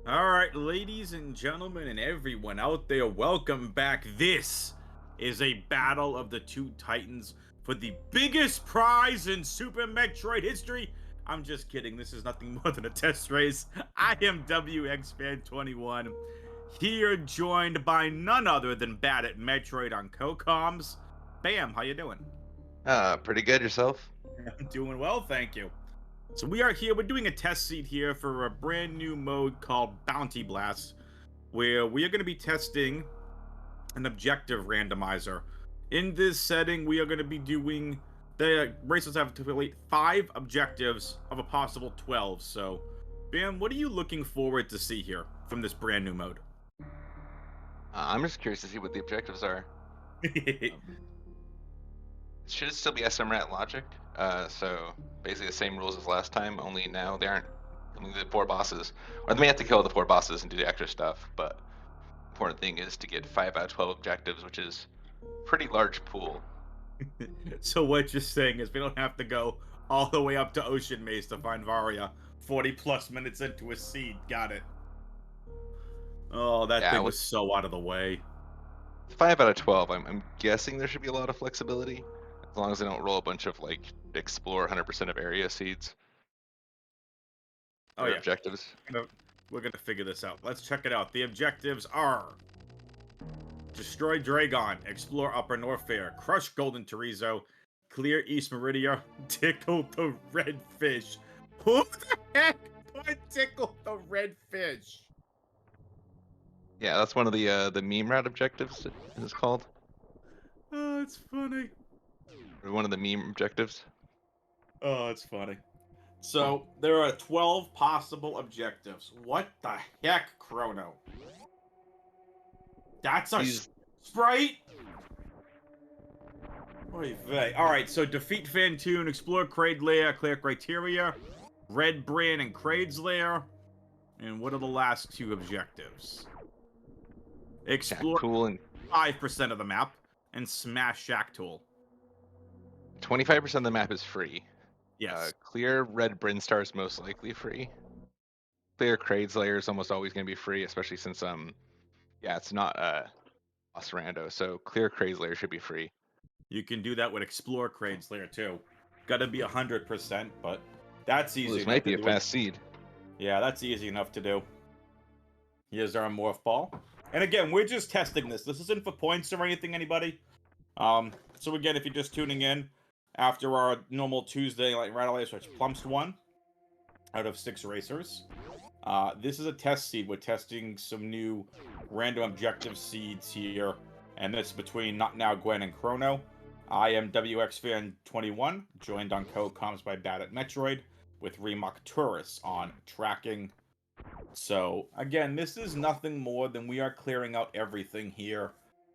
All right, ladies and gentlemen, and everyone out there, welcome back. This is a battle of the two titans for the biggest prize in Super Metroid history. I'm just kidding. This is nothing more than a test race. I am WX Fan 21, here joined by none other than Bad at Metroid on CoComs. Bam, how you doing? Pretty good yourself. I'm doing well, thank you. So we are here. We're doing a test seat here for a brand new mode called Bounty Blast, where we are going to be testing an objective randomizer. In this setting, we are going to be doing the racers have to complete 5 objectives of a possible 12. So, Bam, what are you looking forward to see here from this brand new mode? I'm just curious to see what the objectives are. Um, it should still be SMRAT logic. So basically the same rules as last time, only now they aren't killing the four bosses. Or they may have to kill the four bosses and do the extra stuff, but important thing is to get 5 out of 12 objectives, which is a pretty large pool. So what you're saying is we don't have to go all the way up to Ocean Maze to find Varia 40 plus minutes into a seed. Got it. Oh, that Yeah, thing with was so out of the way. 5 out of 12, I'm guessing there should be a lot of flexibility, as long as they don't roll a bunch of like explore 100% of area seeds Oh or yeah, objectives. we're gonna figure this out. Let's check it out. The objectives are: destroy Dragon, explore Upper Norfair, crush Golden Terizo, clear East Meridia, tickle the red fish. Who the heck put tickle the red fish? Yeah, that's one of the meme route objectives it's called. Oh, it's funny. Or one of the meme objectives. Oh, it's funny. So there are 12 possible objectives. What the heck, Chrono? That's a He's sprite? Oy vey. Alright, so defeat Fantoon, explore Kraid Lair, clear criteria, Red Bran and Kraid's Lair. And what are the last 2 objectives? yeah, Explore cool, and 5% of the map, and smash Shack Tool. 25% of the map is free. Yes. Clear red Brinstar is most likely free. Clear Kraid's layer is almost always going to be free, especially since yeah, it's not boss rando, so clear Kraid's layer should be free. You can do that with Explore Kraid's Lair too. Gotta be 100%, but that's Well, easy this enough might to be a do. fast seed. Yeah, that's easy enough to do. Here's our morph ball. And again, we're just testing this. This isn't for points or anything, anybody. So again, if you're just tuning in after our normal Tuesday like right away, so it's Plumped 1 out of 6 racers. This is a test seed. We're testing some new random objective seeds here, and this is between Not Now, Gwen, and Chrono. I am WX Fan 21, joined on co-coms by Bad at Metroid, with Remok Tourist on tracking. So, again, this is nothing more than we are clearing out everything here.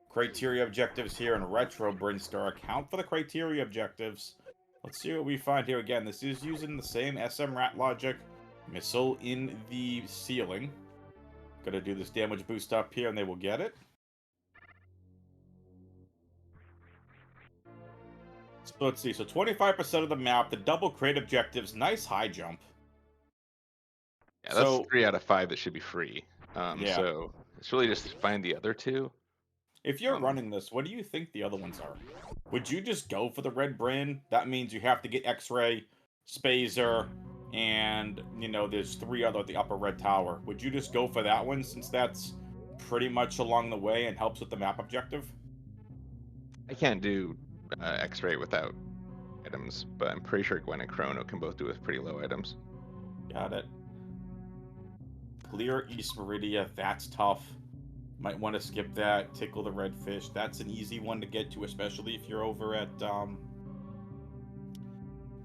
Criteria objectives here and Retro Brinstar account for the criteria objectives. Let's see what we find here again. This is using the same SMRAT logic. Missile in the ceiling. Gonna do this damage boost up here and they will get it. So let's see. So 25% of the map, the double crate objectives, nice high jump. Yeah, that's So, 3 out of 5 that should be free. yeah. So it's really just find the other two. If you're Um, running this, what do you think the other ones are? Would you just go for the red Brin? That means you have to get X-Ray, Spazer, and, there's 3 other at the upper red tower. Would you just go for that one since that's pretty much along the way and helps with the map objective? I can't do X-ray without items, but I'm pretty sure Gwen and Chrono can both do with pretty low items. Got it. Clear East Meridia, that's tough. Might want to skip that. Tickle the red fish. That's an easy one to get to, especially if you're over at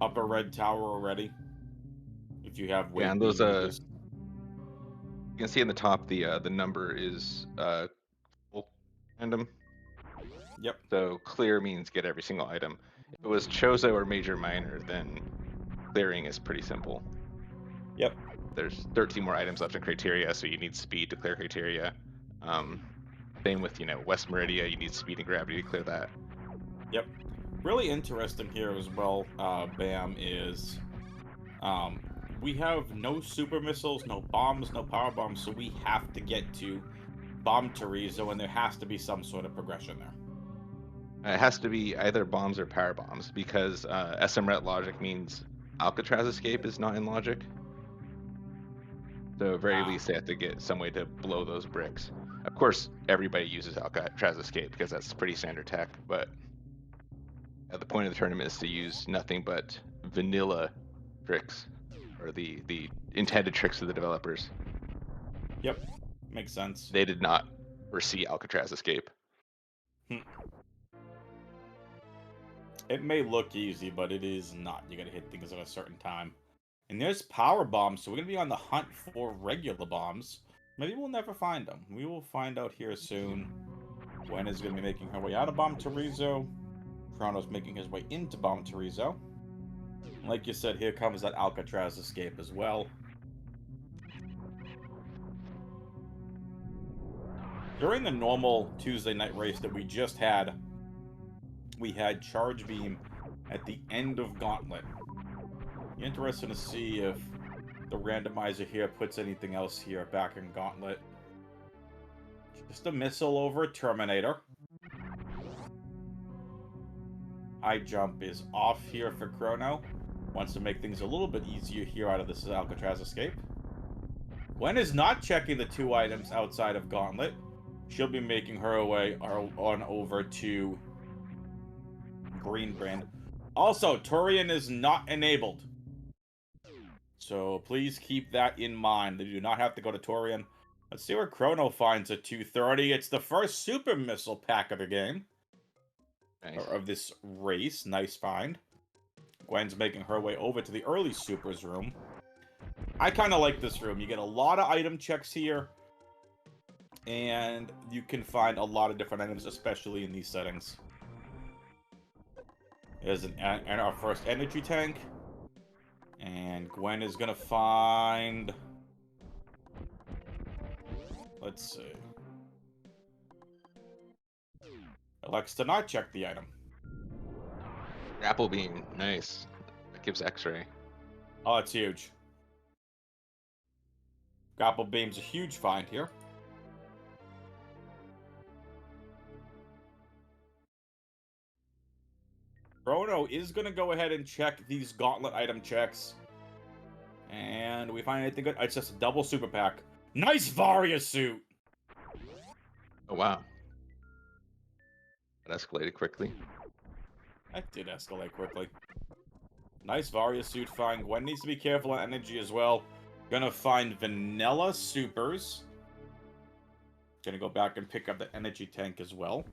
upper red tower already. If you have Yeah, and Wakey, those you just you can see in the top the number is full random. yep. So clear means get every single item. If it was Chozo or Major Minor, then clearing is pretty simple. Yep. There's 13 more items left in criteria, so you need speed to clear criteria. Same with West Meridia, you need speed and gravity to clear that. Yep. Really interesting here as well, Bam, is we have no super missiles, no bombs, no power bombs, so we have to get to bomb Terizo, and there has to be some sort of progression there. It has to be either bombs or power bombs because SMRAT logic means Alcatraz escape is not in logic. So at very least they have to get some way to blow those bricks. Of course, everybody uses Alcatraz escape because that's pretty standard tech, but the point of the tournament is to use nothing but vanilla tricks, or the intended tricks of the developers. Yep, makes sense. They did not foresee Alcatraz escape. It may look easy, but it is not. You gotta hit things at a certain time. And there's power bombs, so we're gonna be on the hunt for regular bombs. Maybe we'll never find them. We will find out here soon. Gwen is gonna be making her way out of Bomb Terizo. Chrono's making his way into Bomb Terizo. Like you said, here comes that Alcatraz escape as well. During the normal Tuesday night race that we just had, we had Charge Beam at the end of Gauntlet. Interesting to see if the randomizer here puts anything else here back in Gauntlet. Just a missile over a Terminator. High jump is off here for Chrono. Wants to make things a little bit easier here out of this Alcatraz escape. Gwen is not checking the 2 items outside of Gauntlet. She'll be making her way on over to Green Brand. Also, Turian is not enabled. So please keep that in mind. They do not have to go to Turian. Let's see where Chrono finds a 230. It's the first super missile pack of the game. Nice. Or of this race. Nice find. Gwen's making her way over to the early supers room. I kind of like this room. You get a lot of item checks here. And you can find a lot of different items, especially in these settings. There's our first energy tank. And Gwen is going to find... Let's see. Elects to not check the item. Grapple beam, nice. That gives X-ray. Oh, that's huge. Grapple beam's a huge find here. Chrono is going to go ahead and check these gauntlet item checks. And we find anything good? It's just a double super pack. Nice Varia suit! Oh, wow. That escalated quickly. That did escalate quickly. Nice Varia suit find. Gwen needs to be careful on energy as well. Gonna find vanilla supers. Gonna go back and pick up the energy tank as well.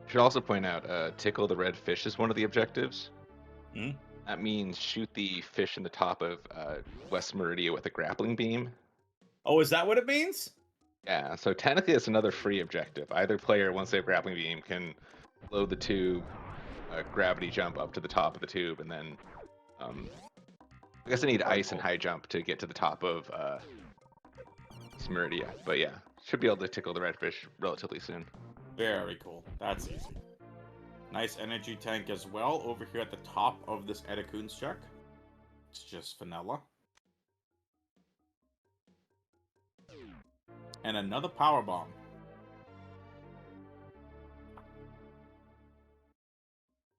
Should also point out, tickle the red fish is one of the objectives. Hmm? That means shoot the fish in the top of West Meridia with a grappling beam. Oh, is that what it means? Yeah, so technically it's another free objective. Either player, once they have grappling beam, can load the tube, gravity jump up to the top of the tube, and then I guess I need ice and high jump to get to the top of Meridia. But yeah, should be able to tickle the redfish relatively soon. Very cool. That's easy. Nice energy tank as well over here at the top of this Edacoon's check. It's just vanilla. And another power bomb.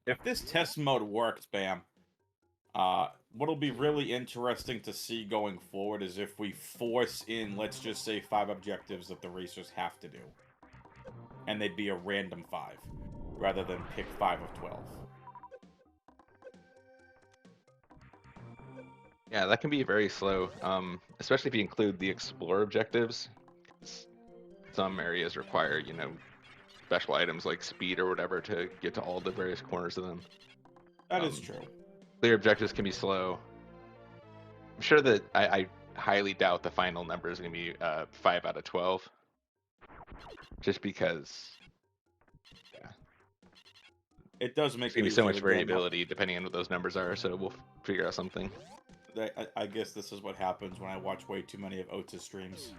If this test mode works, Bam, what'll be really interesting to see going forward is if we force in, let's just say, 5 objectives that the racers have to do. And they'd be a random 5, rather than pick 5 of 12. Yeah, that can be very slow, especially if you include the explore objectives. Some areas require, you know, special items like speed or whatever to get to all the various corners of them. That is true. Clear objectives can be slow. I'm sure that I highly doubt the final number is going to be 5 out of 12. Just because, yeah. It does make There's going to be so much variability depending on what those numbers are, so we'll figure out something. I guess this is what happens when I watch way too many of Otis streams.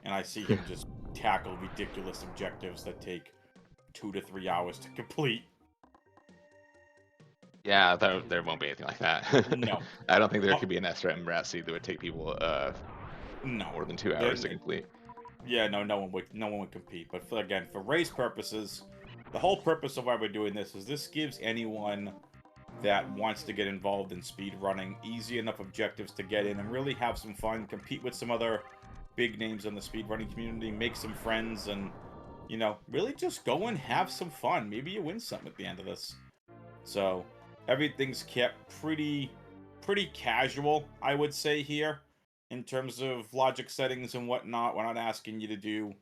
And I see him just tackle ridiculous objectives that take 2 to 3 hours to complete. Yeah, there won't be anything like that. No. I don't think there Oh, could be an SRAT seed that would take people no. more than 2 hours to Then complete. yeah, no, no one would compete. But again, for race purposes, the whole purpose of why we're doing this gives anyone that wants to get involved in speed running easy enough objectives to get in and really have some fun, compete with some other big names in the speedrunning community, make some friends, and really just go and have some fun. Maybe you win something at the end of this. So everything's kept pretty casual, I would say here, in terms of logic settings and whatnot. We're not asking you to do,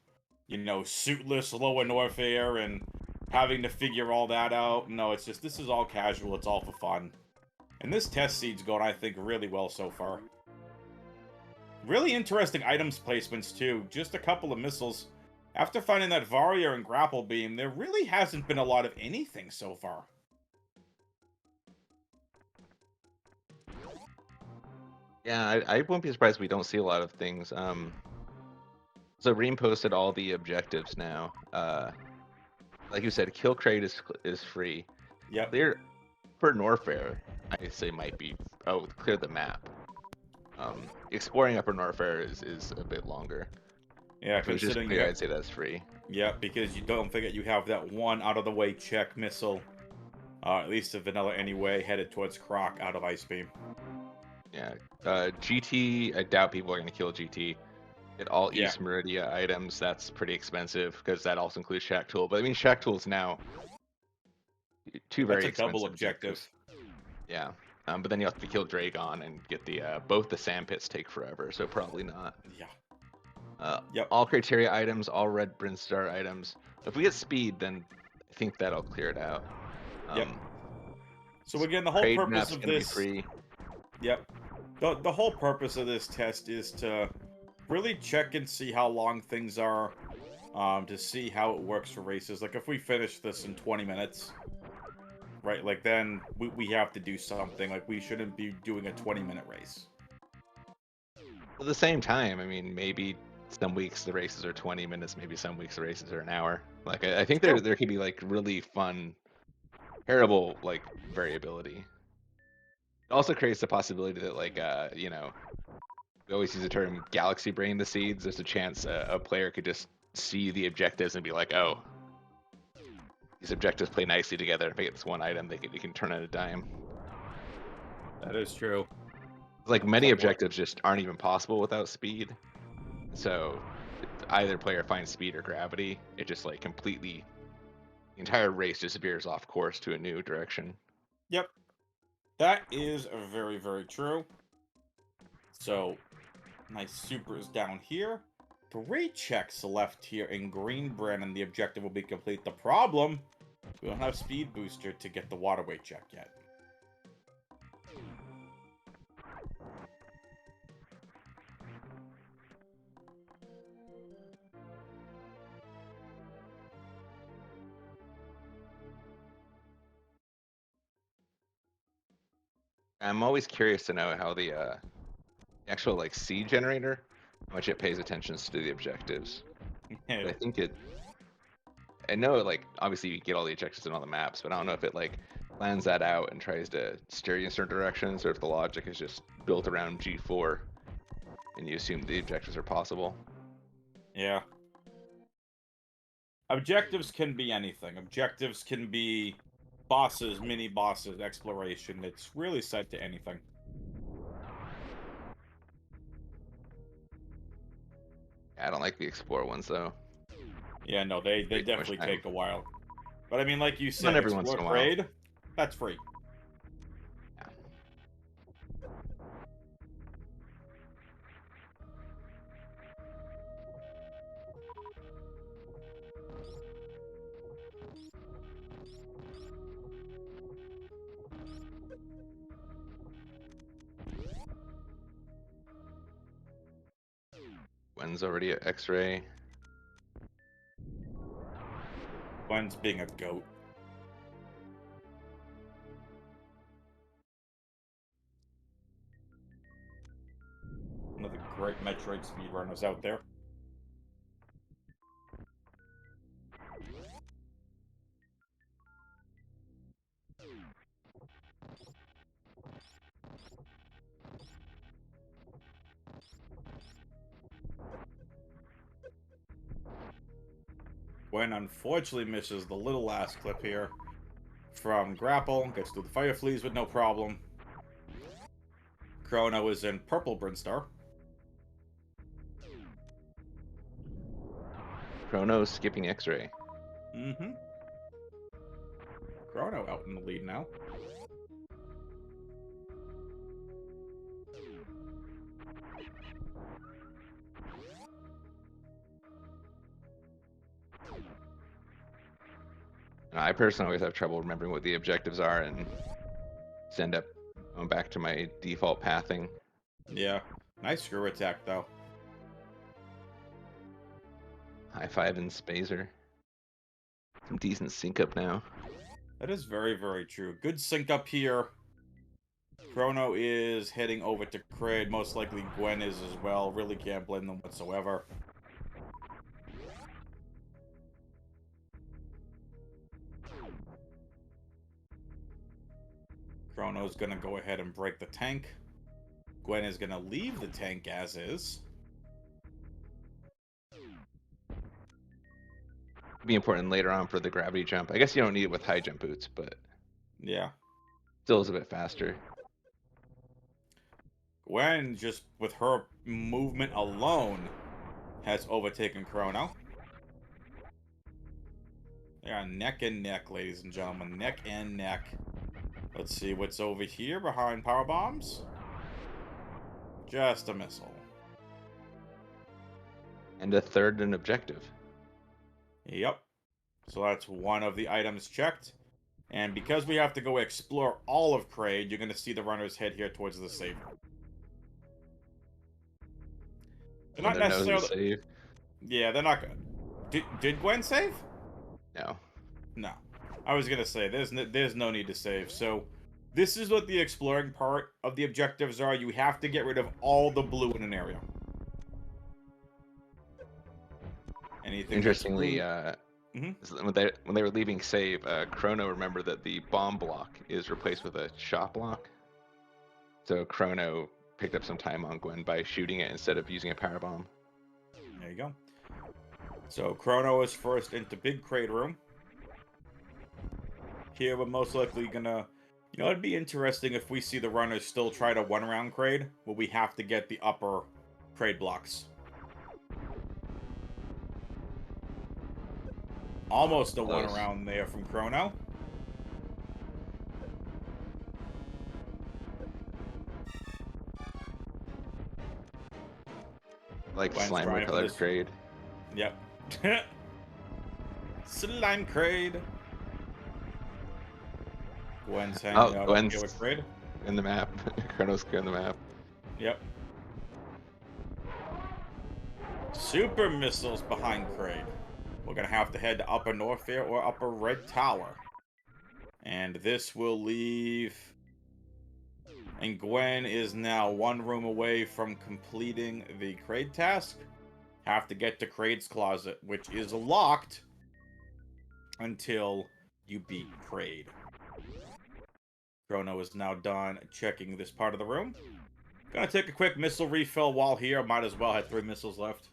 suitless lower warfare and having to figure all that out. No, it's just this is all casual. It's all for fun. And this test seed's going, I think, really well so far. Really interesting items placements too. Just a couple of missiles. After finding that Varia and Grapple Beam, there really hasn't been a lot of anything so far. Yeah, I wouldn't be surprised if we don't see a lot of things. So Reem posted all the objectives now. Like you said, Kill Crate is free. Yep. Clear for Norfair, I say might be clear the map. Exploring Upper Norfair is a bit longer. Yeah, If it was just considering you clear, have... I'd say that's free. Yep, because you don't forget you have that one out-of-the-way check missile. At least a vanilla anyway, headed towards Croc out of Ice Beam. Yeah. GT, I doubt people are going to kill GT. Get all Yeah. East Meridia items, that's pretty expensive because that also includes Shack Tool. But I mean, Shack Tool is now two That's very a double expensive objective. objectives. Yeah. But then you have to kill Dragon and get the both the sand pits take forever, so probably not. Yeah. Yep. All criteria items, all red Brinstar items. If we get speed, then I think that'll clear it out. Yep. So again, the whole Trade purpose map's of gonna be this... free. Yep. The whole purpose of this test is to really check and see how long things are, to see how it works for races. Like, if we finish this in 20 minutes, right, like, then we have to do something. Like, we shouldn't be doing a 20-minute race. At the same time, I mean, maybe some weeks the races are 20 minutes, maybe some weeks the races are an hour. Like, I think True. there could be, like, really fun, terrible, like, variability. It also creates the possibility that, like, we always use the term galaxy brain the seeds. There's a chance a player could just see the objectives and be like, oh, these objectives play nicely together. If I get this one item, they can turn on a dime. That is true. Like, many So what? objectives just aren't even possible without speed. So if either player finds speed or gravity, it just like completely the entire race just veers off course to a new direction. Yep. That is very, very true. So, nice supers down here. 3 checks left here in green, Brandon. The objective will be complete. The problem, we don't have speed booster to get the waterway check yet. I'm always curious to know how the actual like seed generator, how much it pays attention to the objectives. But I think I know like obviously you get all the objectives in all the maps, but I don't know if it like plans that out and tries to steer you in certain directions, or if the logic is just built around G4 and you assume the objectives are possible. Yeah. Objectives can be anything. Objectives can be bosses, mini bosses, exploration. It's really set to anything. I don't like the explore ones though. Yeah, no, they Way too much definitely time. take a while. But I mean, like you Not said, every once explore in a while. trade, that's free. Yeah. When's already at X-ray? One's being a goat. One of the great Metroid speedrunners out there. Gwen unfortunately misses the little last clip here from grapple, gets through the fire fleas with no problem. Chrono is in purple Brinstar. Chrono skipping X-ray. Mm-hmm. Chrono out in the lead now. I personally always have trouble remembering what the objectives are and just end up going back to my default pathing. Yeah. Nice screw attack, though. High five and Spazer. Some decent sync up now. That is very, very true. Good sync up here. Chrono is heading over to Kraid. Most likely Gwen is as well. Really can't blame them whatsoever. Chrono's going to go ahead and break the tank. Gwen is going to leave the tank as is. Be important later on for the gravity jump. I guess you don't need it with high jump boots, but Yeah. still is a bit faster. Gwen, just with her movement alone, has overtaken Chrono. They are neck and neck, ladies and gentlemen. Neck and neck. Let's see what's over here behind power bombs. Just a missile. And a third an objective. Yep. So that's one of the items checked. And because we have to go explore all of Kraid, you're going to see the runners head here towards the safe. They're not Another nose to necessarily... save. Yeah, they're not good. Did Gwen save? No. No. I was going to say, there's no need to save. So this is what the exploring part of the objectives are. You have to get rid of all the blue in an area. Anything Interestingly, Mhm. when they were leaving save, Chrono remembered that the bomb block is replaced with a shot block. So Chrono picked up some time on Gwen by shooting it instead of using a power bomb. There you go. So Chrono is first into Big Kraid Room. Here we're most likely gonna... You know, it'd be interesting if we see the runners still try to one-round Kraid, where we have to get the upper Kraid blocks. Almost a Close. one-around there from Chrono. Like Gwen's slime trying for colored this. grade. Yep. Slime Kraid. Gwen's hanging out over here with Kraid. in the map. Chrono's in the map. Yep. Super missiles behind Kraid. We're gonna have to head to Upper Norfair or Upper Red Tower. And this will leave... And Gwen is now one room away from completing the Kraid task. Have to get to Kraid's closet, which is locked until you beat Kraid. Chrono is now done checking this part of the room. Gonna take a quick missile refill while here. Might as well have 3 missiles left.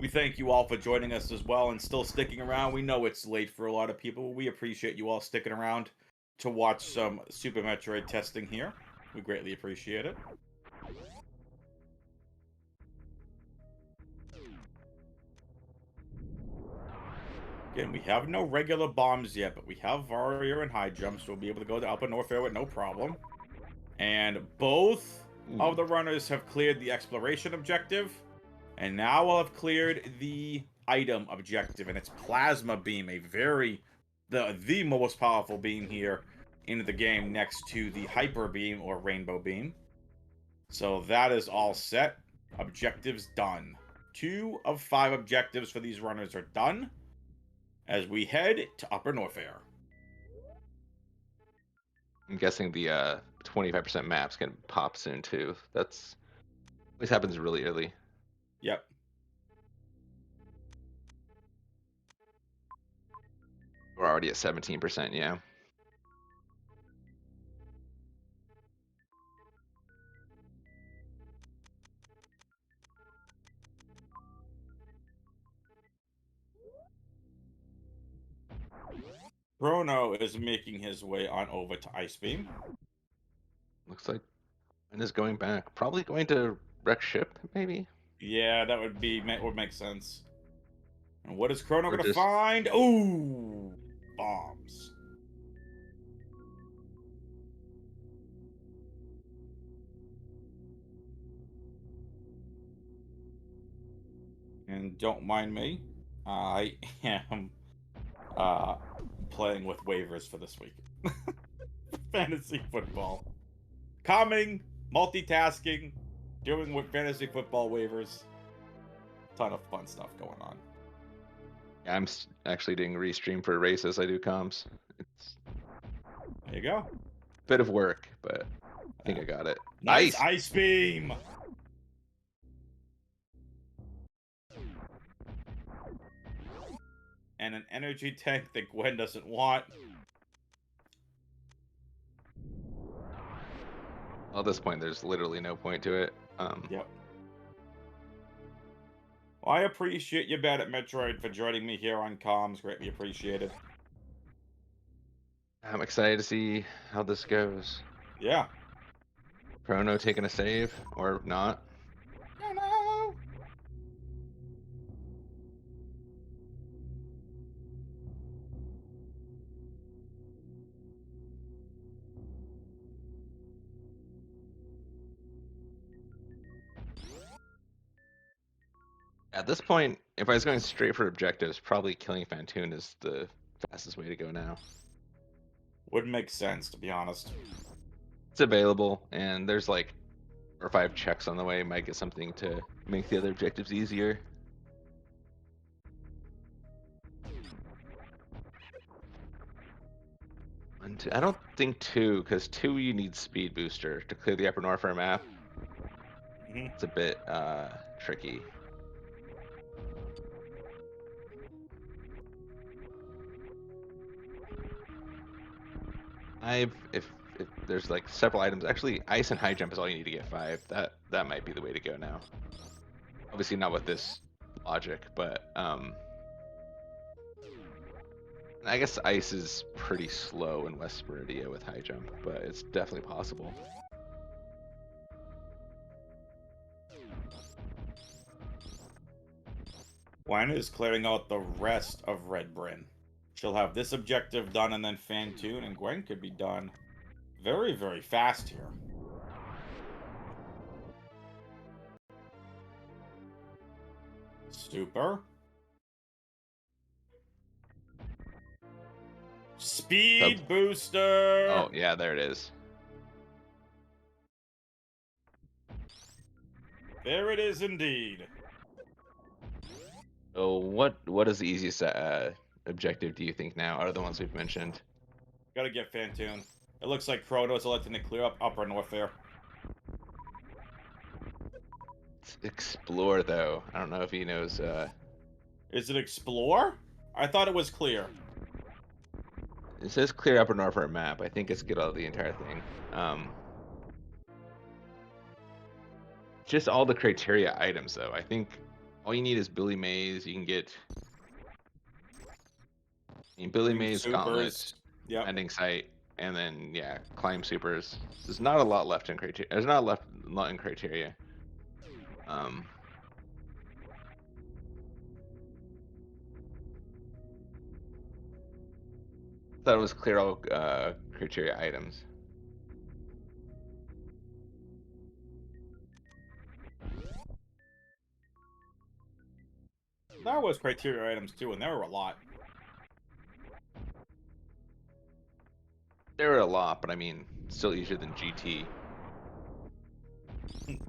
We thank you all for joining us as well and still sticking around. We know it's late for a lot of people. We appreciate you all sticking around to watch some Super Metroid testing here. We greatly appreciate it. Again, we have no regular bombs yet, but we have Varia and high jumps, so we'll be able to go to Upper Norfair with no problem. And both of the runners have cleared the exploration objective, and now we'll have cleared the item objective, and it's Plasma Beam, a the most powerful beam here in the game next to the Hyper Beam or Rainbow Beam. So that is all set. Objectives done. 2 of 5 objectives for these runners are done as we head to Upper Norfair. I'm guessing the 25% maps can pop soon too. This happens really early. Yep. We're already at 17%, yeah. Chrono is making his way on over to Ice Beam. Looks like Gwen is going back. Probably going to wreck ship, maybe? Yeah, that would make sense. And what is Chrono Or gonna just find? Ooh, bombs. And don't mind me, I am playing with waivers for this week. Fantasy football. Calming, multitasking, doing with fantasy football waivers. Ton of fun stuff going on. Yeah, I'm actually doing restream for races. I do comms. It's There you go. a bit of work, but I think I got it. Nice ice beam. And an energy tank that Gwen doesn't want. Well, at this point, there's literally no point to it. Yep. Well, I appreciate you, Bad at Metroid, for joining me here on comms. Greatly appreciated. I'm excited to see how this goes. Yeah. Chrono taking a save or not? Hello. At this point, if I was going straight for objectives, probably killing Fantoon is the fastest way to go now. Would make sense, to be honest. It's available, and there's like 4 or 5 checks on the way. Might get something to make the other objectives easier. I don't think 2, because 2 you need speed booster to clear the upper Norfair map. It's a bit tricky. If there's like several items, actually ice and high jump is all you need to get 5. That might be the way to go now. Obviously not with this logic, but I guess ice is pretty slow in West Meridia with high jump, but it's definitely possible. Gwen is clearing out the rest of Red Bryn. She'll have this objective done and then Fantoon, and Gwen could be done very, very fast here. Stupor. Speed booster! Oh, yeah, there it is. There it is indeed. So what is the easiest objective do you think now out of the ones we've mentioned? Gotta get Fantoon. It looks like Chrono's electing to clear up Upper Norfair. It's explore though. I don't know if he knows. Is it explore? I thought it was clear. It says clear Upper Norfair map. I think it's get out the entire thing. Just all the criteria items though. I think all you need is Billy Mays. You can get Billy Mays, Gauntlet, Yep. Ending Sight, and then yeah, climb supers. There's not a lot left in criteria. There's not a lot in criteria. Thought it was clear all criteria items. That was criteria items too, and there were a lot. There were a lot, but I mean, still easier than GT.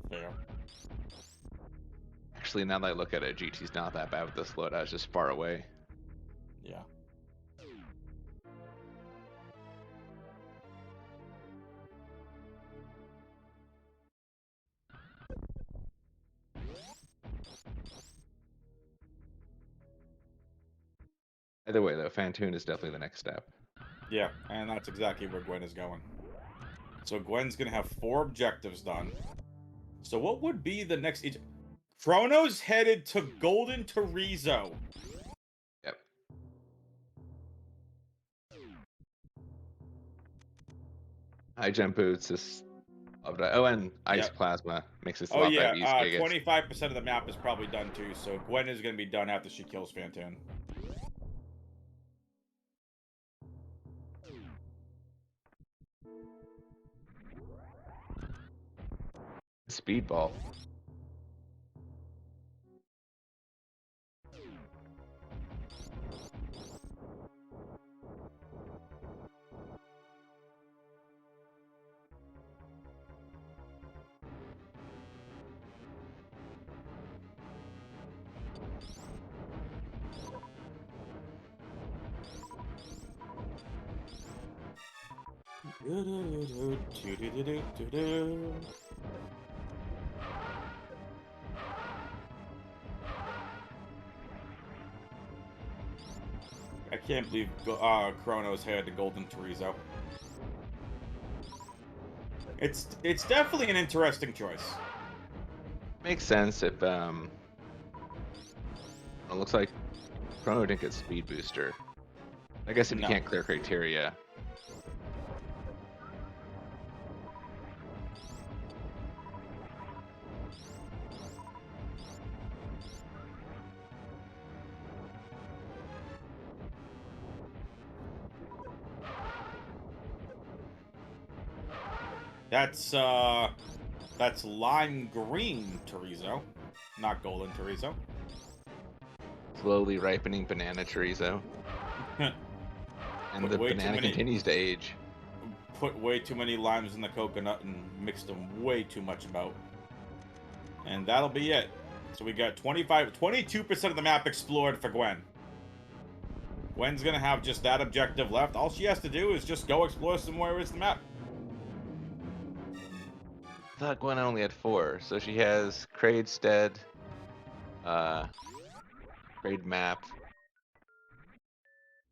Fair. Actually, now that I look at it, GT's not that bad with this loadout. It's just far away. Yeah. Either way, though, Fantoon is definitely the next step. Yeah, and that's exactly where Gwen is going. So Gwen's gonna have 4 objectives done. So what would be the next... Chrono's headed to Golden Torizo. Yep. High jump boots is oh, and ice Yep. plasma makes this a Oh lot better yeah, easy, I guess. 25% of the map is probably done too, so Gwen is gonna be done after she kills Fantan. Speedball. I can't believe Chronos had the Golden Chorizo. It's definitely an interesting choice. Makes sense if it looks like Chrono didn't get speed booster. I guess if you No. can't clear criteria. That's lime green Chorizo, not golden Chorizo. Slowly ripening banana chorizo. And Put the way too banana many- continues to age. Put way too many limes in the coconut and mixed them way too much about. And that'll be it. So we got 22% of the map explored for Gwen. Gwen's gonna have just that objective left. All she has to do is just go explore somewhere where's the map. I thought Gwen only had 4, so she has Kraid Stead, Kraid Map,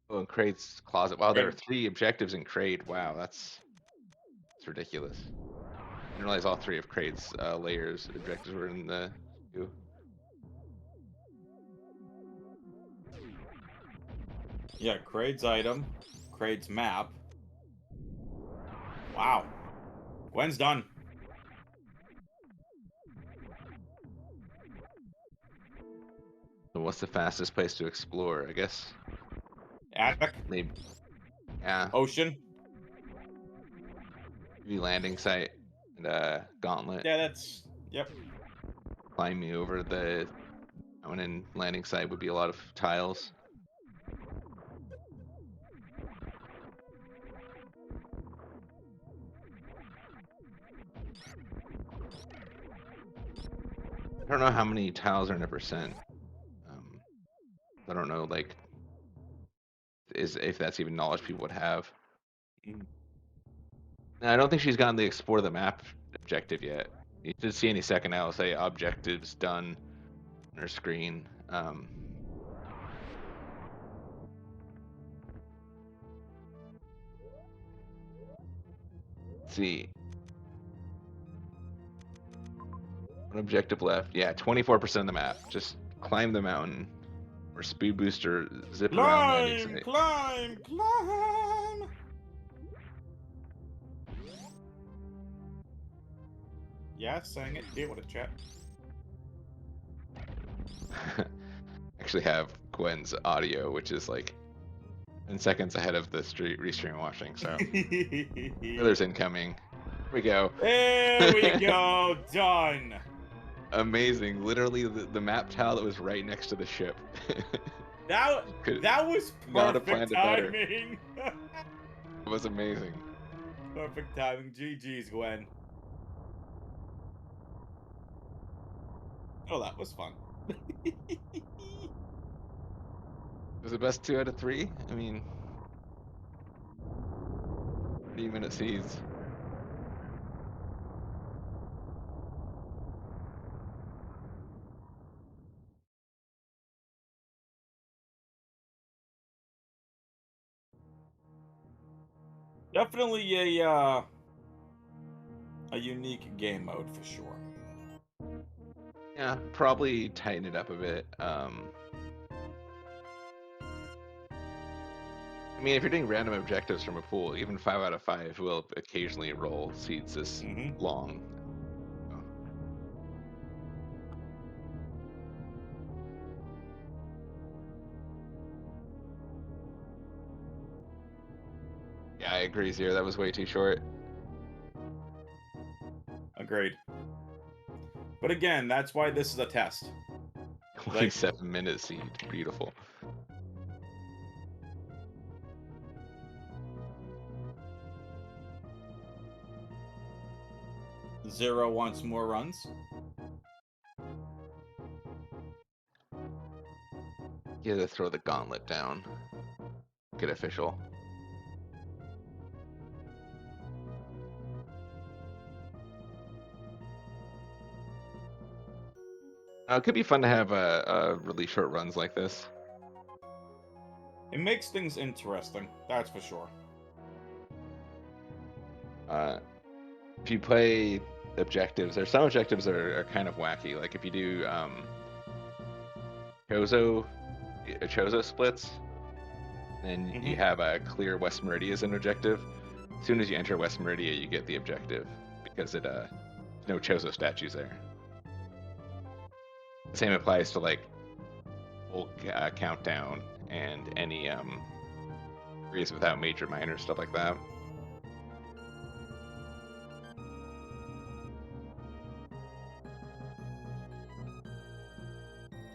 oh, and Kraid's Closet. Wow, there are Kraid. 3 objectives in Kraid. Wow, that's ridiculous. I didn't realize all 3 of Kraid's layers objectives were in the queue. Yeah, Kraid's item, Kraid's map. Wow. Gwen's done. So what's the fastest place to explore? I guess Attic, maybe, yeah, Ocean. maybe landing site and Gauntlet. Yeah, that's... Yep. Climbing over the mountain and landing site would be a lot of tiles. I don't know how many tiles are in a percent. I don't know, like, if that's even knowledge people would have. Mm. No, I don't think she's gotten the explore the map objective yet. You should see any second now. It'll say objectives done on her screen. Let's see. One objective left. Yeah, 24% of the map. Just climb the mountain or speed booster, zip around landing Climb, site. climb, climb! Yeah, sang it. Deal with it, chat. Actually have Gwen's audio, which is like 10 seconds ahead of the restream watching. So spoilers incoming. Here we go. There we go. Done. Amazing. Literally the map tile that was right next to the ship. That was not have perfect planned it better. timing. It was amazing. Perfect timing. GG's, Gwen. Oh, that was fun. It was the best 2 out of 3. I mean, 30-minute seeds. Definitely a unique game mode for sure. Yeah, probably tighten it up a bit. I mean, if you're doing random objectives from a pool, even 5 out of 5 will occasionally roll seeds this long. Yeah, I agree, Zero. That was way too short. Agreed. But again, that's why this is a test. 27-minute seed. Beautiful. Zero wants more runs. You have to throw the gauntlet down. Get official. It could be fun to have really short runs like this. It makes things interesting, that's for sure. If you play objectives, there's some objectives that are kind of wacky. Like if you do Chozo splits, then you have a clear West Meridia as an objective. As soon as you enter West Meridia, you get the objective because it there's no Chozo statues there. The same applies to like full countdown and any areas without major minor stuff like that.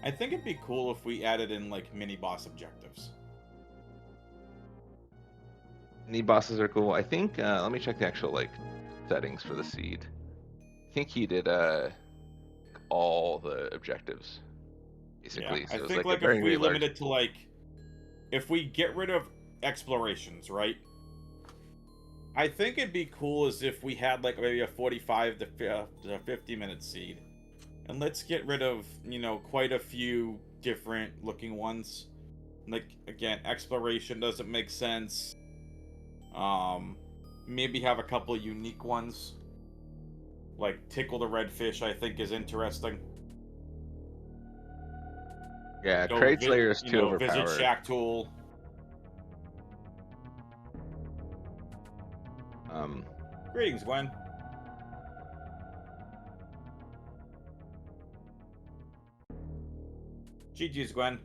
I think it'd be cool if we added in like mini boss objectives. Mini bosses are cool. I think let me check the actual like settings for the seed. I think he did all the objectives basically. Yeah, So I it was think like a if very, we very limit large. it to like, if we get rid of explorations, right? I think it'd be cool as if we had like maybe a 45 to 50-minute seed. And let's get rid of, you know, quite a few different looking ones. Like, again, exploration doesn't make sense. Maybe have a couple of unique ones. Like, tickle the redfish, I think, is interesting. Yeah, Crate Slayer is too Visit overpowered. Shack Tool. Greetings, Gwen. GG's, Gwen.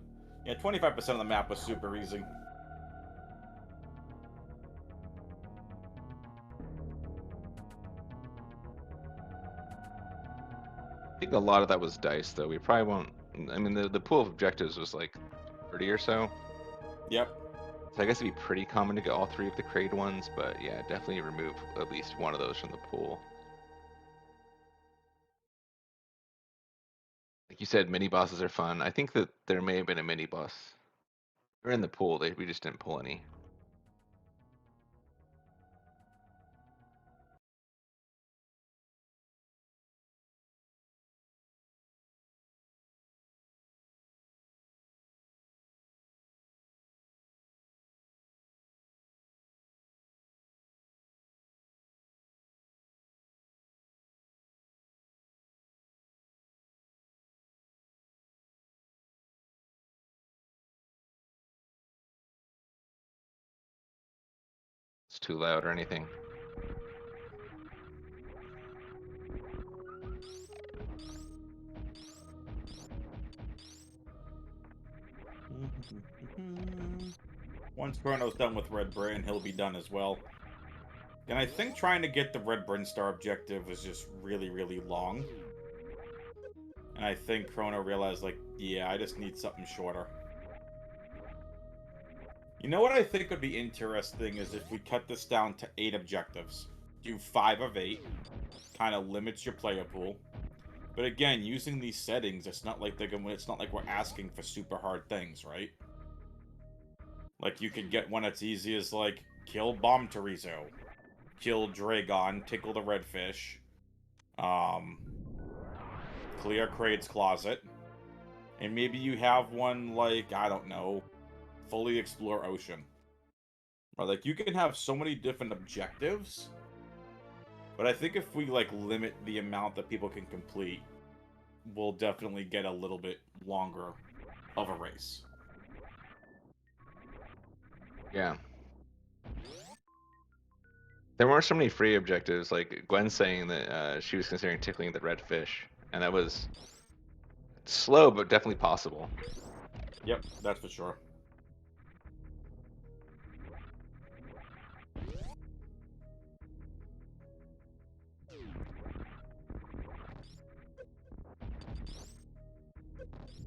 Yeah, 25% of the map was super easy. I think a lot of that was dice, though. We probably won't. I mean, the pool of objectives was like 30 or so. Yep. So I guess it'd be pretty common to get all 3 of the Crate ones, but yeah, definitely remove at least one of those from the pool. Like you said, mini bosses are fun. I think that there may have been a mini boss. They're in the pool. We just didn't pull any. It's too loud or anything. Once Chrono's done with Red Bryn, he'll be done as well. And I think trying to get the Red Bryn Star objective was just really, really long. And I think Chrono realized, like, yeah, I just need something shorter. You know what I think would be interesting is if we cut this down to 8 objectives. Do 5 of 8. Kind of limits your player pool. But again, using these settings, it's not like we're asking for super hard things, right? Like, you could get one that's easy as, like, kill Bomb Terizo, kill Dragon, tickle the redfish, clear Kraid's Closet, and maybe you have one, like, I don't know, fully explore Ocean. Or, like, you can have so many different objectives, but I think if we, like, limit the amount that people can complete, we'll definitely get a little bit longer of a race. Yeah. There weren't so many free objectives. Like Gwen saying that she was considering tickling the red fish, and that was slow but definitely possible. Yep, that's for sure.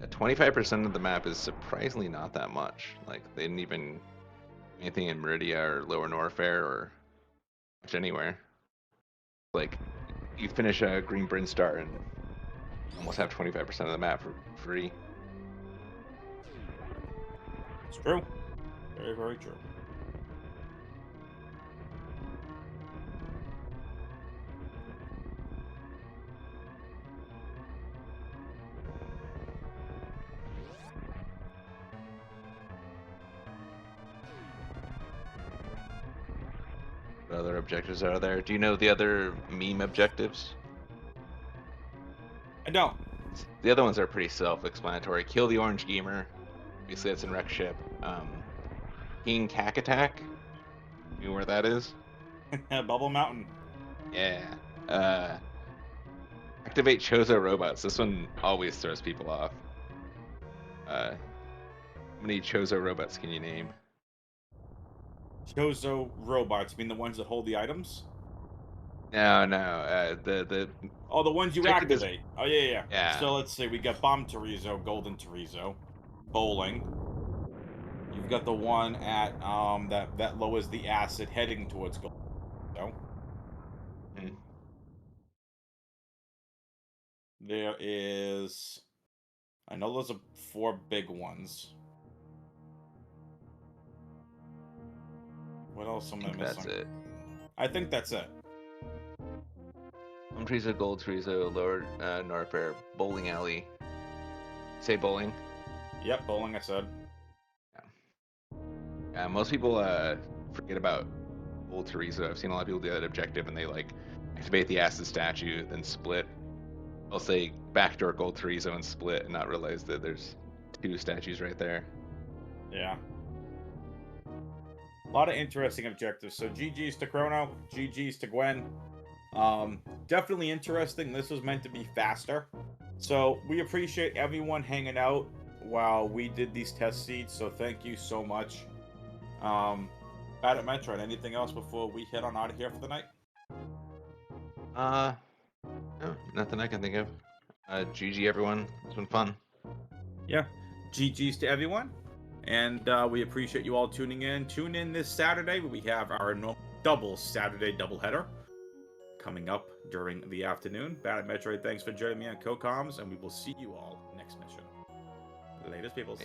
At 25% of the map is surprisingly not that much. Like they didn't even anything in Meridia or Lower Norfair or much anywhere. Like you finish a Green Brinstar and almost have 25% of the map for free. It's true. Very, very true. What other objectives are there? Do you know the other meme objectives? I don't. The other ones are pretty self-explanatory. Kill the orange gamer. Obviously, that's in Wreck Ship. King Cack Attack. You know where that is? Bubble Mountain. Yeah. Activate Chozo robots. This one always throws people off. How many Chozo robots can you name? Chozo robots. You mean the ones that hold the items? No. The Oh, the ones you objective is activate. Oh, yeah. yeah. So let's see. We got Bomb Terizo, Golden Terizo, Bowling. You've got the one at that lowers the acid heading towards Golden Terizo. Hmm. There is. I know those are 4 big ones. What else am I missing? That's it. I think that's it. Trizo, Gold Trizo, Lower Norfair, Bowling Alley. Say bowling. Yep, Bowling, I said. Yeah, most people forget about Old Teresa. I've seen a lot of people do that objective and they like activate the acid statue, then split. I'll say backdoor Gold Teresa and split and not realize that there's 2 statues right there. Yeah. A lot of interesting objectives. So GG's to Chrono, GG's to Gwen. Definitely interesting. This was meant to be faster. So we appreciate everyone hanging out while we did these test seeds. So thank you so much. Bad at Metroid, anything else before we head on out of here for the night? No, nothing I can think of. GG everyone. It's been fun. Yeah. GG's to everyone. And we appreciate you all tuning in. Tune in this Saturday where we have our normal Saturday doubleheader coming up during the afternoon. Bad at Metroid, thanks for joining me on CoComs, and we will see you all next mission. Latest, peoples.